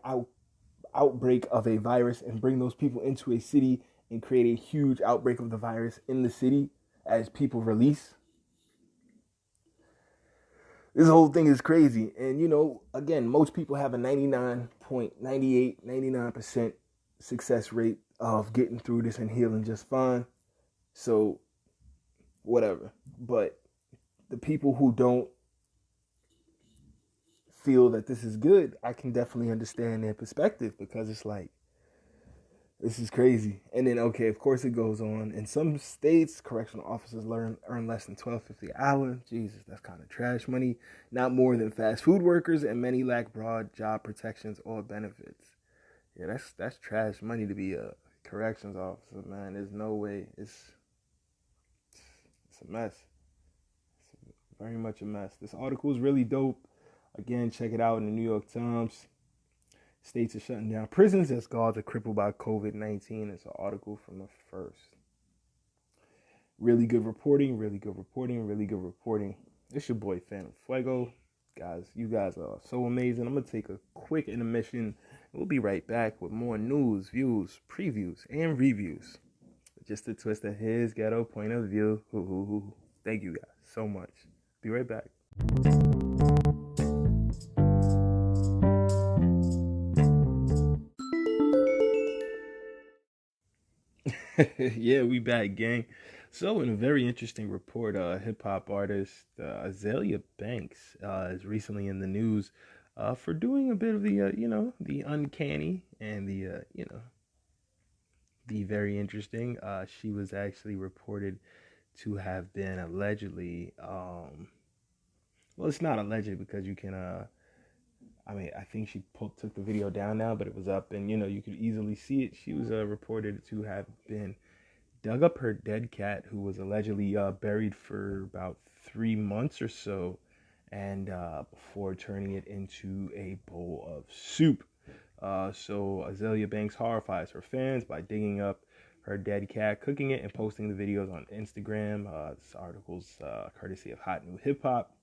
outbreak of a virus, and bring those people into a city and create a huge outbreak of the virus in the city as people release. This whole thing is crazy. And, again, most people have a 99% success rate of getting through this and healing just fine. So, whatever. But the people who don't feel that this is good, I can definitely understand their perspective, because it's like, this is crazy. And then, okay, of course it goes on. In some states, correctional officers earn less than $12.50 an hour. Jesus, that's kind of trash money. Not more than fast food workers, and many lack broad job protections or benefits. Yeah, that's trash money to be a corrections officer, man. There's no way. It's a mess. It's very much a mess. This article is really dope. Again, check it out in the New York Times. States are shutting down prisons as guards are crippled by COVID-19. It's an article from the first. Really good reporting. It's your boy Phantm Phuego. Guys, you guys are so amazing. I'm going to take a quick intermission. We'll be right back with more news, views, previews, and reviews. Just a twist of his ghetto point of view. Thank you guys so much. Be right back. Yeah, we back, gang. So, in a very interesting report, hip-hop artist Azealia Banks is recently in the news for doing a bit of the uncanny and the very interesting. She was actually reported to have been allegedly, well, it's not alleged because you can, I think she took the video down now, but it was up and, you could easily see it. She was reported to have been dug up her dead cat, who was allegedly buried for about 3 months or so, and before turning it into a bowl of soup. So Azealia Banks horrifies her fans by digging up her dead cat, cooking it, and posting the videos on Instagram. This article's courtesy of Hot New Hip Hop.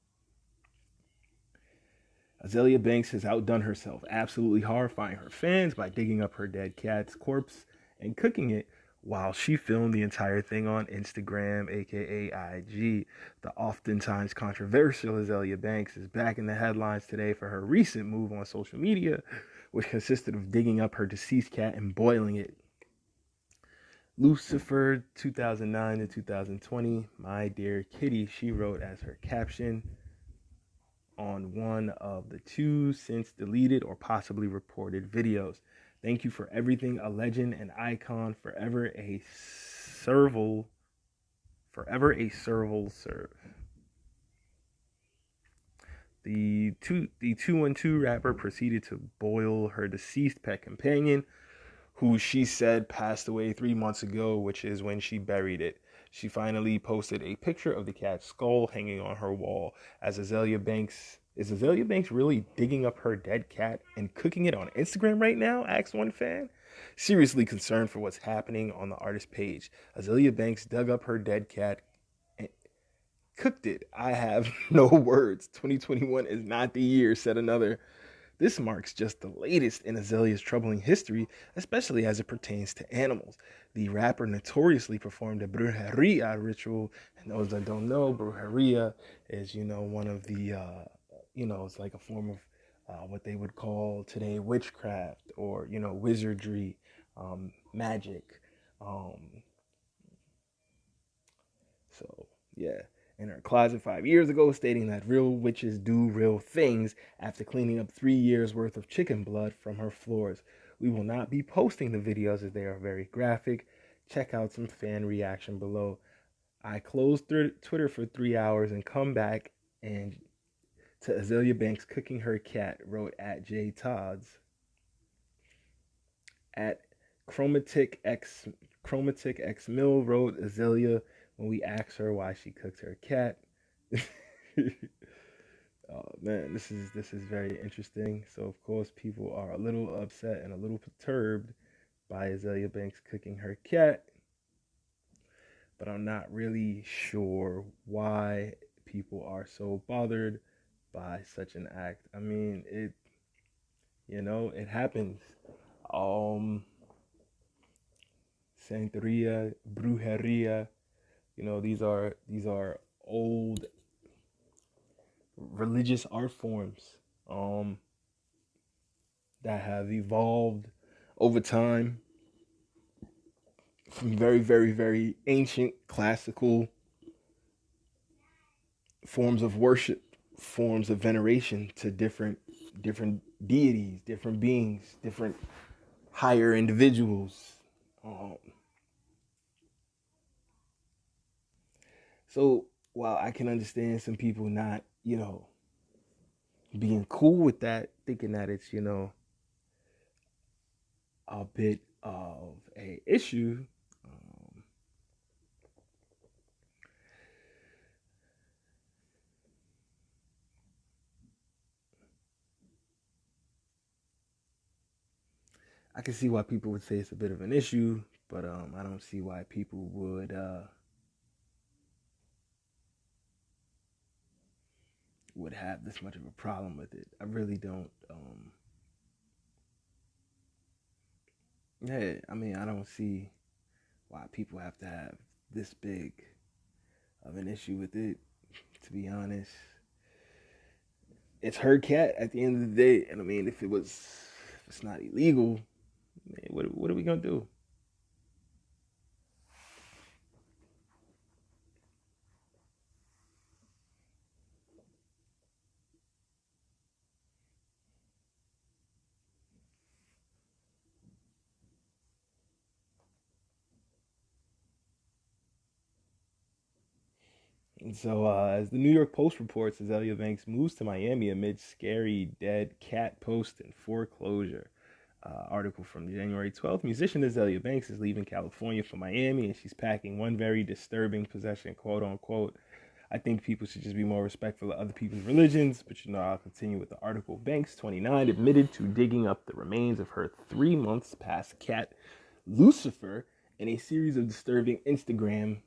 Azealia Banks has outdone herself, absolutely horrifying her fans by digging up her dead cat's corpse and cooking it while she filmed the entire thing on Instagram, aka IG. The oftentimes controversial Azealia Banks is back in the headlines today for her recent move on social media which consisted of digging up her deceased cat and boiling it. Lucifer 2009 to 2020, my dear kitty, she wrote as her caption on one of the 2 since deleted or possibly reported videos. Thank you for everything, a legend, an icon, forever a serval serve. The 212 rapper proceeded to boil her deceased pet companion, who she said passed away 3 months ago, which is when she buried it. She finally posted a picture of the cat's skull hanging on her wall. Is Azealia Banks really digging up her dead cat and cooking it on Instagram right now? Asked one fan. Seriously concerned for what's happening on the artist page. Azealia Banks dug up her dead cat and cooked it. I have no words. 2021 is not the year, said another. This marks just the latest in Azealia's troubling history, especially as it pertains to animals. The rapper notoriously performed a brujeria ritual, and those that don't know, brujeria is, one of the, it's like a form of what they would call today witchcraft or, wizardry, magic. So, yeah. In her closet 5 years ago, stating that real witches do real things after cleaning up 3 years worth of chicken blood from her floors. We will not be posting the videos as they are very graphic. Check out some fan reaction below. I closed Twitter for 3 hours and come back and to Azealia Banks cooking her cat, wrote at J Todds. At Chromatic X Mill wrote Azealia when we asked her why she cooked her cat. Oh man, this is very interesting. So of course people are a little upset and a little perturbed by Azealia Banks cooking her cat, but I'm not really sure why people are so bothered by such an act. I mean, it happens. Santeria, brujeria, these are old religious art forms that have evolved over time from very, very, very ancient classical forms of worship, forms of veneration to different deities, different beings, different higher individuals. So while I can understand some people not, being cool with that, thinking that it's, a bit of a issue, I can see why people would say it's a bit of an issue, but I don't see why people would have this much of a problem with it. I really don't. Yeah, I mean, I don't see why people have to have this big of an issue with it. To be honest, it's her cat at the end of the day, and I mean, if it's not illegal, man, what are we gonna do? And so, as the New York Post reports, Azealia Banks moves to Miami amid scary dead cat post and foreclosure. Article from January 12th. Musician Azealia Banks is leaving California for Miami, and she's packing one very disturbing possession, quote unquote. I think people should just be more respectful of other people's religions, but I'll continue with the article. Banks, 29, admitted to digging up the remains of her 3 months past cat, Lucifer, in a series of disturbing Instagram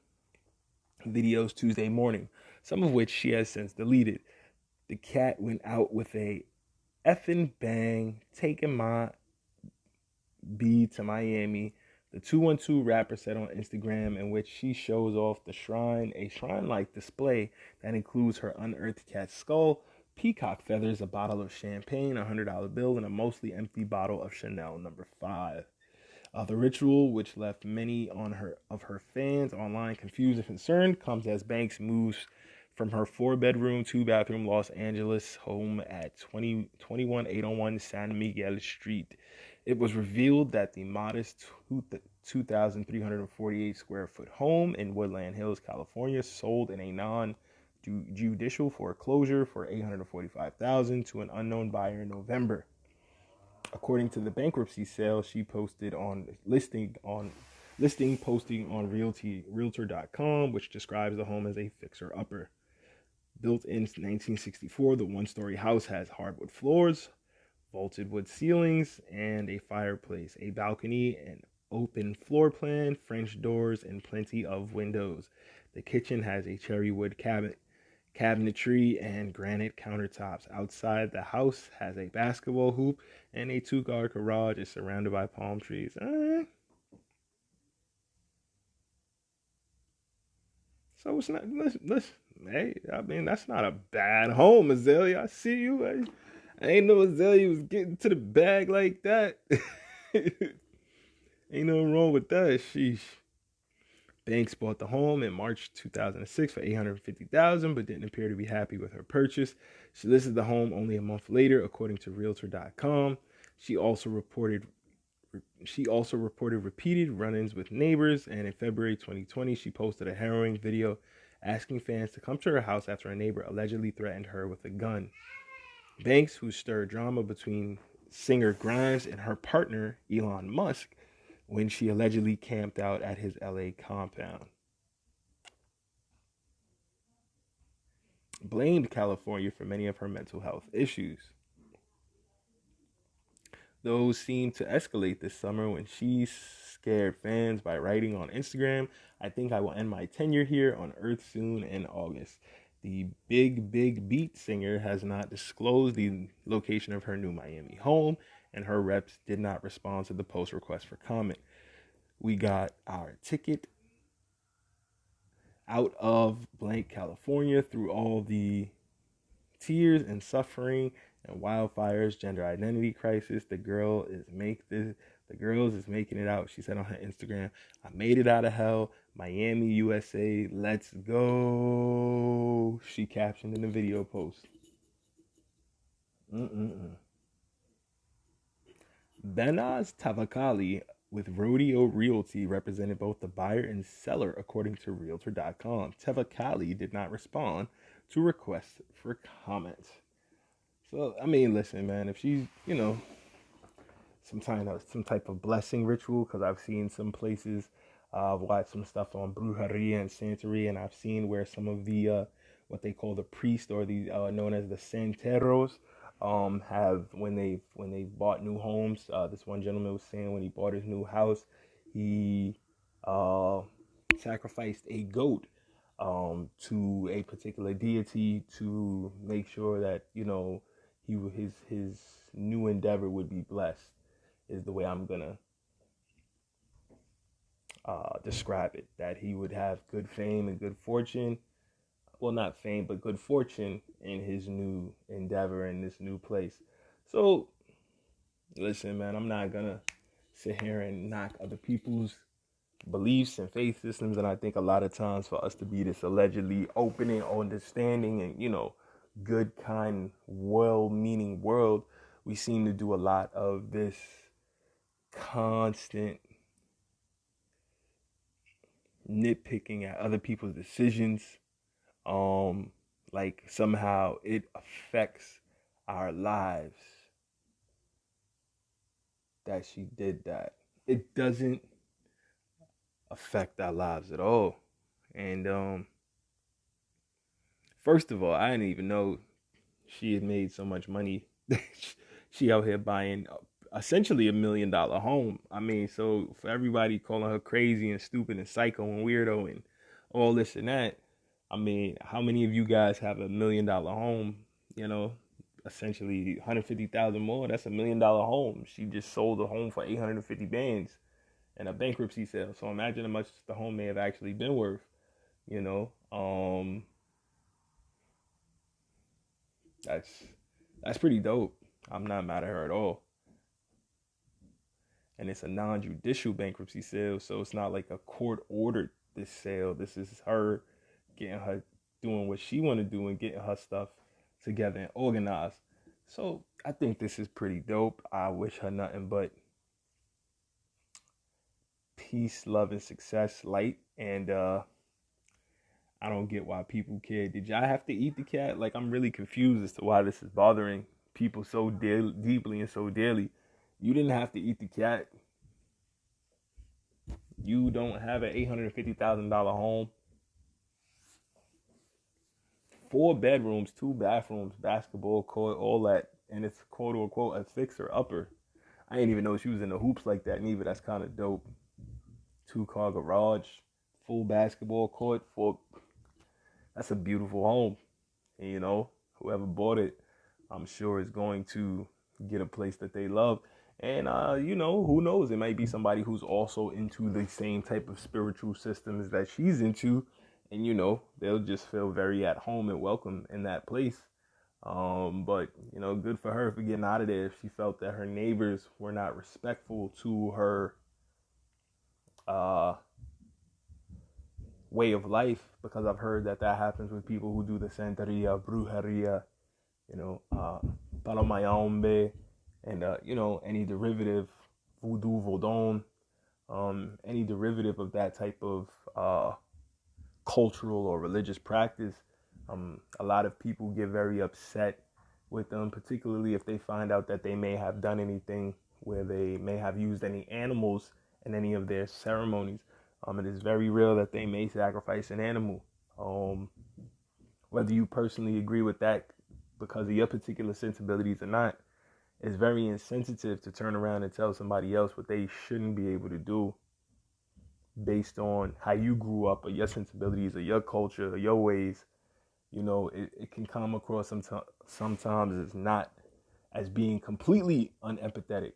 videos Tuesday morning, some of which she has since deleted. The cat went out with a effing bang, taking my B to Miami, the 212 rapper said on Instagram, in which she shows off a shrine-like display that includes her unearthed cat skull, peacock feathers, a bottle of champagne, a $100 bill, and a mostly empty bottle of Chanel number 5. The ritual, which left many on her of her fans online confused and concerned, comes as Banks moves from her 4-bedroom, 2-bathroom Los Angeles home at 21801 San Miguel Street. It was revealed that the modest 2,348 square foot home in Woodland Hills, California, sold in a non-judicial foreclosure for $845,000 to an unknown buyer in November. According to the bankruptcy sale, she posted on listing posting on realtor.com, which describes the home as a fixer-upper. Built in 1964, the one-story house has hardwood floors, vaulted wood ceilings, and a fireplace, a balcony, an open floor plan, French doors, and plenty of windows. The kitchen has a cherry wood cabinetry, and granite countertops. Outside, the house has a basketball hoop, and a 2-car garage is surrounded by palm trees. So it's not. Listen, hey, I mean that's not a bad home, Azealia. I see you. I ain't know Azealia was getting to the bag like that. Ain't nothing wrong with that. Sheesh. Banks bought the home in March 2006 for $850,000, but didn't appear to be happy with her purchase. She listed the home only a month later, according to Realtor.com. She also reported repeated run-ins with neighbors, and in February 2020, she posted a harrowing video asking fans to come to her house after a neighbor allegedly threatened her with a gun. Banks, who stirred drama between singer Grimes and her partner, Elon Musk, when she allegedly camped out at his LA compound, blamed California for many of her mental health issues. Those seemed to escalate this summer when she scared fans by writing on Instagram, "I think I will end my tenure here on Earth soon in August." The Big Beat singer has not disclosed the location of her new Miami home, and her reps did not respond to the post request for comment. We got our ticket out of blank California through all the tears and suffering and wildfires, gender identity crisis. The girls is making it out. She said on her Instagram, "I made it out of hell. Miami, USA, let's go." She captioned in the video post. Benaz Tavakali with Rodeo Realty represented both the buyer and seller, according to Realtor.com. Tavakali did not respond to requests for comment. So, I mean, listen, man, if she's, some type of blessing ritual, because I've seen some places, I've watched some stuff on Brujeria and Santeria, and I've seen where some of the, what they call the priest, or the known as the Santeros, have when they bought new homes. This one gentleman was saying when he bought his new house, he sacrificed a goat to a particular deity to make sure that his new endeavor would be blessed. Is the way I'm gonna describe it. That he would have good fame and good fortune. Well, not fame, but good fortune in his new endeavor in this new place. So, listen, man, I'm not gonna sit here and knock other people's beliefs and faith systems. And I think a lot of times for us to be this allegedly open and understanding and, good, kind, well-meaning world, we seem to do a lot of this constant nitpicking at other people's decisions. Like somehow it affects our lives that she did that. It doesn't affect our lives at all. And first of all, I didn't even know she had made so much money. She out here buying essentially $1 million home. I mean, so for everybody calling her crazy and stupid and psycho and weirdo and all this and that, I mean, how many of you guys have $1 million home? Essentially 150,000 more. That's $1 million home. She just sold a home for 850 bands in a bankruptcy sale. So imagine how much the home may have actually been worth. You know, That's pretty dope. I'm not mad at her at all. And it's a non-judicial bankruptcy sale, so it's not like a court ordered this sale. This is her getting her doing what she want to do and getting her stuff together and organized. So I think this is pretty dope. I wish her nothing but peace, love, and success, light. And I don't get why people care. Did y'all have to eat the cat? Like, I'm really confused as to why this is bothering people so deeply and so dearly. You didn't have to eat the cat. You don't have an $850,000 home. 4 bedrooms, 2 bathrooms, basketball court, all that. And it's quote unquote a fixer upper. I didn't even know she was in the hoops like that, neither. That's kind of dope. 2-car garage, full basketball court. That's a beautiful home. And, you know, whoever bought it, I'm sure is going to get a place that they love. And, you know, who knows? It might be somebody who's also into the same type of spiritual systems that she's into. And, you know, they'll just feel very at home and welcome in that place. But, you know, good for her for getting out of there if she felt that her neighbors were not respectful to her way of life, because I've heard that happens with people who do the santeria, brujeria, you know, palomayombe, and, you know, any derivative, voodoo, vodon, any derivative of that type of cultural or religious practice. A lot of people get very upset with them, particularly if they find out that they may have done anything where they may have used any animals in any of their ceremonies. It is very real that they may sacrifice an animal. Whether you personally agree with that because of your particular sensibilities or not, it's very insensitive to turn around and tell somebody else what they shouldn't be able to do based on how you grew up or your sensibilities or your culture or your ways. You know, it can come across sometimes as not as being completely unempathetic.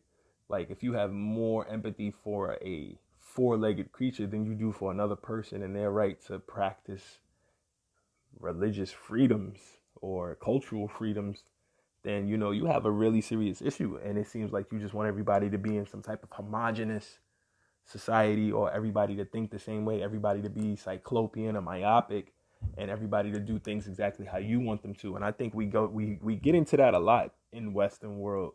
Like, if you have more empathy for a 4-legged creature than you do for another person and their right to practice religious freedoms or cultural freedoms, then, you know, you have a really serious issue. And it seems like you just want everybody to be in some type of homogenous society, or everybody to think the same way, everybody to be cyclopean or myopic, and everybody to do things exactly how you want them to. And I think we get into that a lot in Western world,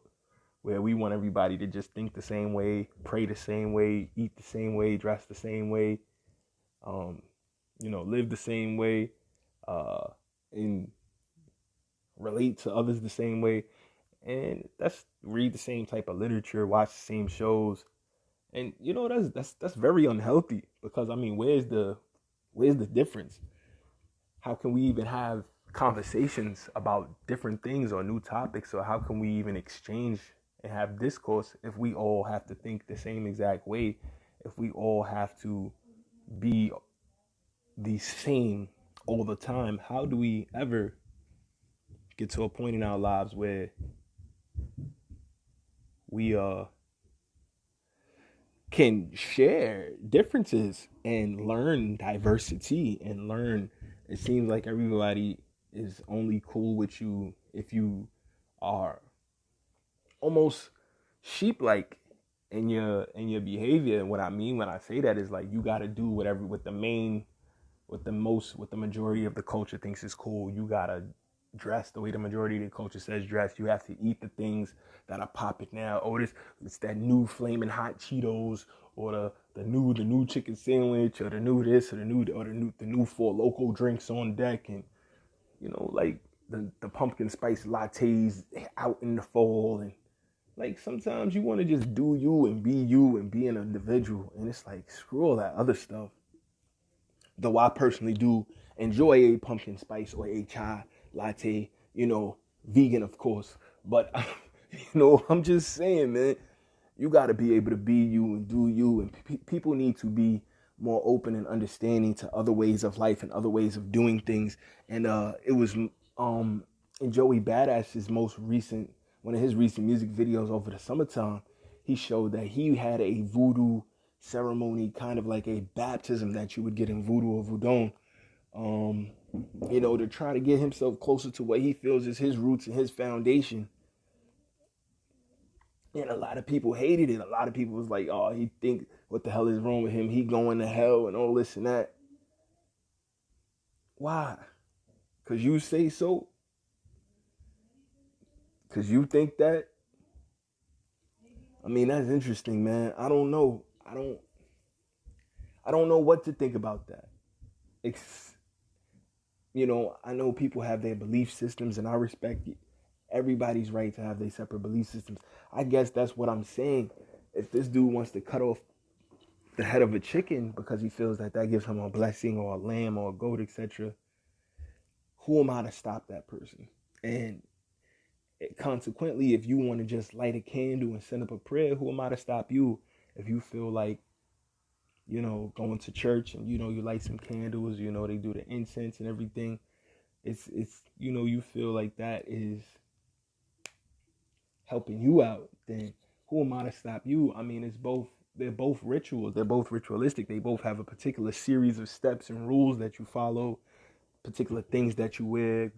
where we want everybody to just think the same way, pray the same way, eat the same way, dress the same way, you know, live the same way, and relate to others the same way. And that's read the same type of literature, watch the same shows. And, you know, that's very unhealthy, because I mean, where's the difference? How can we even have conversations about different things or new topics, or how can we even exchange and have discourse if we all have to think the same exact way, if we all have to be the same all the time? How do we ever get to a point in our lives where we can share differences and learn diversity and learn? It seems like everybody is only cool with you if you are almost sheep-like in your behavior. And what I mean when I say that is, like, you got to do whatever what the majority of the culture thinks is cool. You got to dress the way the majority of the culture says dress. You have to eat the things that are popping now. Oh, it's that new flaming hot Cheetos, or the new chicken sandwich, or the new this, or the new 4 local drinks on deck. And, you know, like the pumpkin spice lattes out in the fall. And, like, sometimes you want to just do you and be an individual. And it's like, screw all that other stuff. Though I personally do enjoy a pumpkin spice or a chai latte, you know, vegan, of course. But, you know, I'm just saying, man, you got to be able to be you and do you. And people need to be more open and understanding to other ways of life and other ways of doing things. And it was in Joey Badass's one of his recent music videos over the summertime, he showed that he had a voodoo ceremony, kind of like a baptism that you would get in voodoo or voodoo. to try to get himself closer to what he feels is his roots and his foundation. And a lot of people hated it. A lot of people was like, oh, he think, what the hell is wrong with him? He going to hell and all this and that. Why? Because you say so? Because you think that? I mean, that's interesting, man. I don't know. I don't know what to think about that. It's, I know people have their belief systems, and I respect everybody's right to have their separate belief systems. I guess that's what I'm saying. If this dude wants to cut off the head of a chicken because he feels that gives him a blessing or a lamb or a goat, etc., who am I to stop that person? And consequently, if you want to just light a candle and send up a prayer, who am I to stop you? If you feel like, going to church and, you light some candles, they do the incense and everything. It's you feel like that is helping you out, then who am I to stop you? I mean, they're both rituals. They're both ritualistic. They both have a particular series of steps and rules that you follow, particular things that you wear,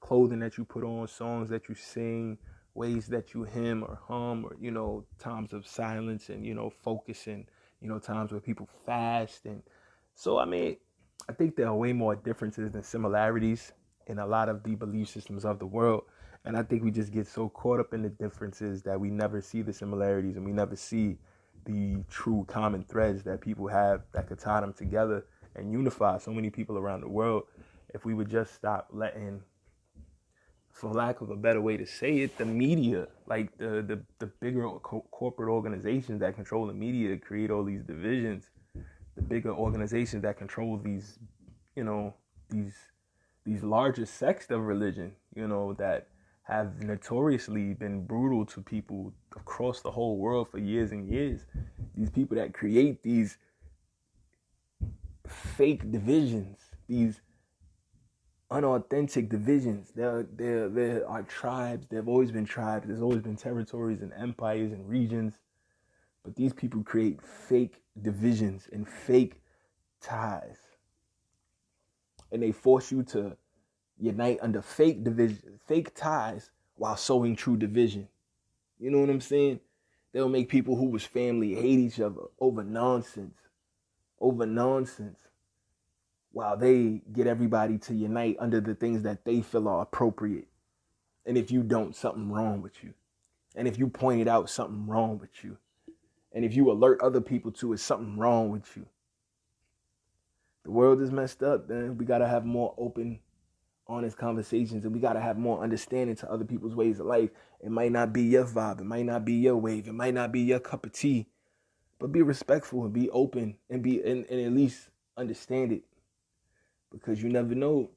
clothing that you put on, songs that you sing, ways that you hymn or hum, or, times of silence and, focus, and, times where people fast. And so, I mean, I think there are way more differences than similarities in a lot of the belief systems of the world. And I think we just get so caught up in the differences that we never see the similarities, and we never see the true common threads that people have that could tie them together and unify so many people around the world. If we would just stop letting, for lack of a better way to say it, the media, like the bigger corporate organizations that control the media, create all these divisions, the bigger organizations that control these, these larger sects of religion, that have notoriously been brutal to people across the whole world for years and years. These people that create these fake divisions, these unauthentic divisions. There are tribes. There have always been tribes. There's always been territories and empires and regions. But these people create fake divisions and fake ties. And they force you to unite under fake division, fake ties, while sowing true division. You know what I'm saying? They'll make people who was family hate each other over nonsense, while they get everybody to unite under the things that they feel are appropriate. And if you don't, something wrong with you. And if you point it out, something wrong with you. And if you alert other people to it, something wrong with you. The world is messed up, man. We got to have more open, honest conversations, and we got to have more understanding to other people's ways of life. It might not be your vibe. It might not be your wave. It might not be your cup of tea. But be respectful and be open and at least understand it. Because you never know,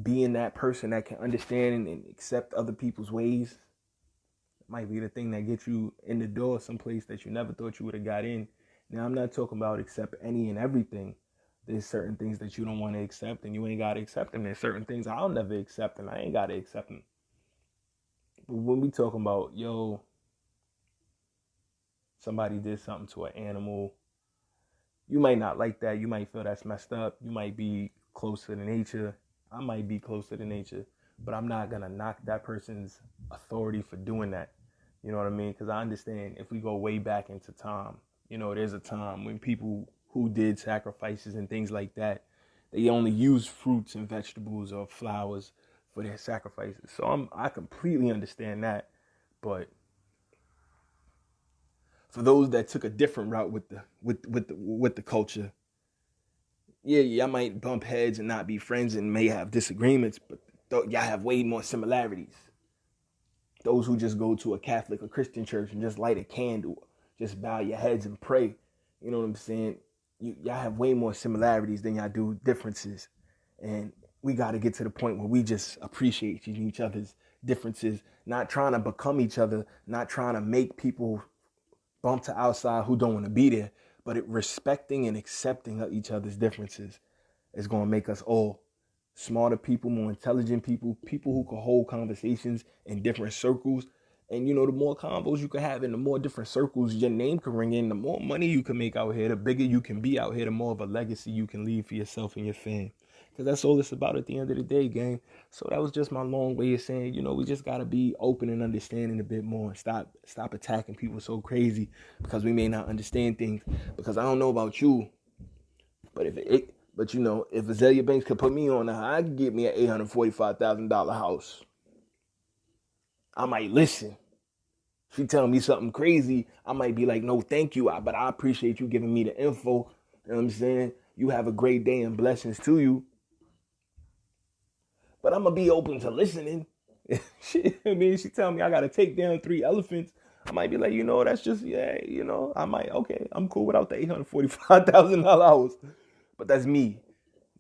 being that person that can understand and accept other people's ways might be the thing that gets you in the door someplace that you never thought you would have got in. Now, I'm not talking about accept any and everything. There's certain things that you don't want to accept, and you ain't got to accept them. There's certain things I'll never accept, and I ain't got to accept them. But when we talking about, somebody did something to an animal, you might not like that. You might feel that's messed up. You might be closer to nature. I might be closer to nature, but I'm not going to knock that person's authority for doing that. You know what I mean? Because I understand if we go way back into time, there's a time when people who did sacrifices and things like that, they only used fruits and vegetables or flowers for their sacrifices. So I completely understand that. But for those that took a different route with the culture, yeah, I might bump heads and not be friends and may have disagreements, but y'all have way more similarities. Those who just go to a Catholic or Christian church and just light a candle, just bow your heads and pray, you know what I'm saying? Y'all have way more similarities than y'all do differences. And we got to get to the point where we just appreciate each other's differences, not trying to become each other, not trying to make people bump to outside who don't want to be there, but respecting and accepting of each other's differences is going to make us all smarter people, more intelligent people, people who can hold conversations in different circles And the more combos you can have in the more different circles your name can ring in, the more money you can make out here, the bigger you can be out here, the more of a legacy you can leave for yourself and your fam. Because that's all it's about at the end of the day, gang. So that was just my long way of saying, we just gotta be open and understanding a bit more and stop attacking people so crazy because we may not understand things. Because I don't know about you, but if Azealia Banks could put me on, I could get me an $845,000 house. I might listen. She telling me something crazy, I might be like, no, thank you, but I appreciate you giving me the info. You know what I'm saying? You have a great day and blessings to you. But I'm going to be open to listening. She tell me I got to take down 3 elephants. I might be like, that's just, I might, okay, I'm cool without the $845,000 house. But that's me.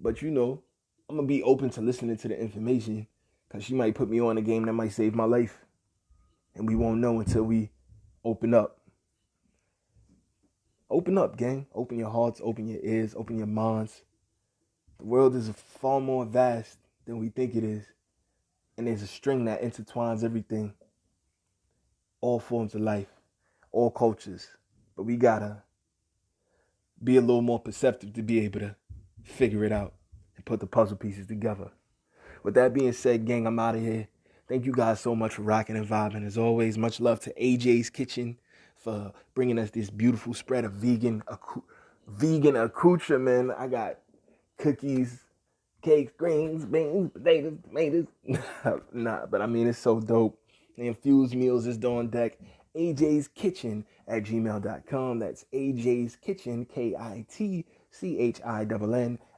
But, I'm going to be open to listening to the information because she might put me on a game that might save my life. And we won't know until we open up. Open up, gang. Open your hearts, open your ears, open your minds. The world is far more vast than we think it is. And there's a string that intertwines everything. All forms of life, all cultures. But we gotta be a little more perceptive to be able to figure it out and put the puzzle pieces together. With that being said, gang, I'm out of here. Thank you guys so much for rocking and vibing. As always, much love to AJ's Kitchen for bringing us this beautiful spread of vegan accoutrement. I got cookies, cakes, greens, beans, potatoes, tomatoes. Nah, but I mean, it's so dope. The infused meals is on deck. AJ's Kitchen at gmail.com. That's AJ's Kitchen, KITCHINN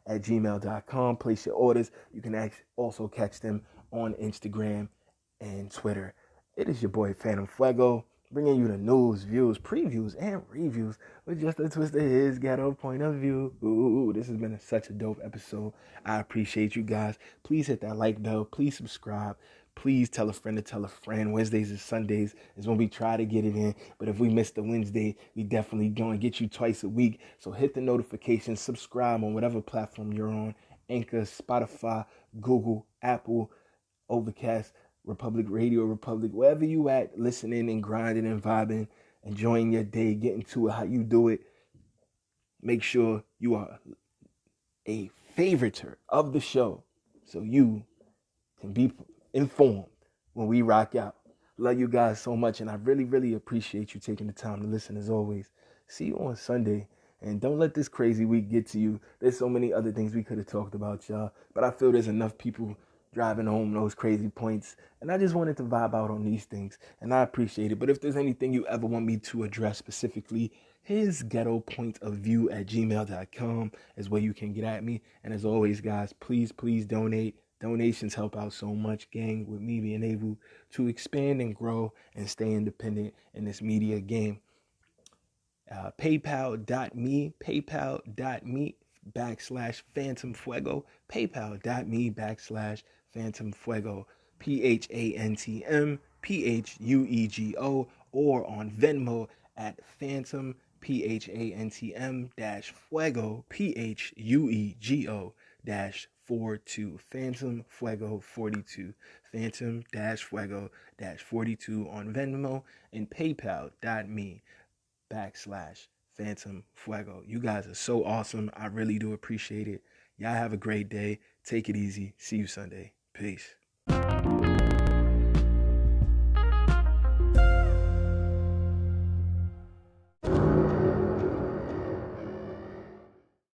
at gmail.com. Place your orders. You can also catch them on Instagram and Twitter. It is your boy Phantm Phuego, bringing you the news, views, previews, and reviews with just a twist of his ghetto point of view. Ooh, this has been such a dope episode. I appreciate you guys. Please hit that like bell. Please subscribe. Please tell a friend to tell a friend. Wednesdays and Sundays is when we try to get it in. But if we miss the Wednesday, we definitely going to get you twice a week. So hit the notifications, subscribe on whatever platform you're on. Anchor, Spotify, Google, Apple, Overcast, Republic Radio, Republic, wherever you at, listening and grinding and vibing, enjoying your day, getting to it how you do it. Make sure you are a favoriter of the show so you can be informed when we rock out. Love you guys so much, and I really, really appreciate you taking the time to listen as always. See you on Sunday, and don't let this crazy week get to you. There's so many other things we could have talked about, y'all, but I feel there's enough people driving home those crazy points, and I just wanted to vibe out on these things, and I appreciate it. But if there's anything you ever want me to address specifically, his ghetto point of view at gmail.com is where you can get at me. And as always, guys, please donate. Donations help out so much, gang, with me being able to expand and grow and stay independent in this media game. PayPal.me /Phantm Phuego, PayPal.me /Phantm Phuego, PHANTM PHUEGO, or on Venmo at Phantm PHANTM Phuego PHUEGO -42, Phantm Phuego 42, Phantm Phuego -42 on Venmo, and PayPal.me /Phantm Phuego. You guys are so awesome. I really do appreciate it. Y'all have a great day. Take it easy. See you Sunday. Peace.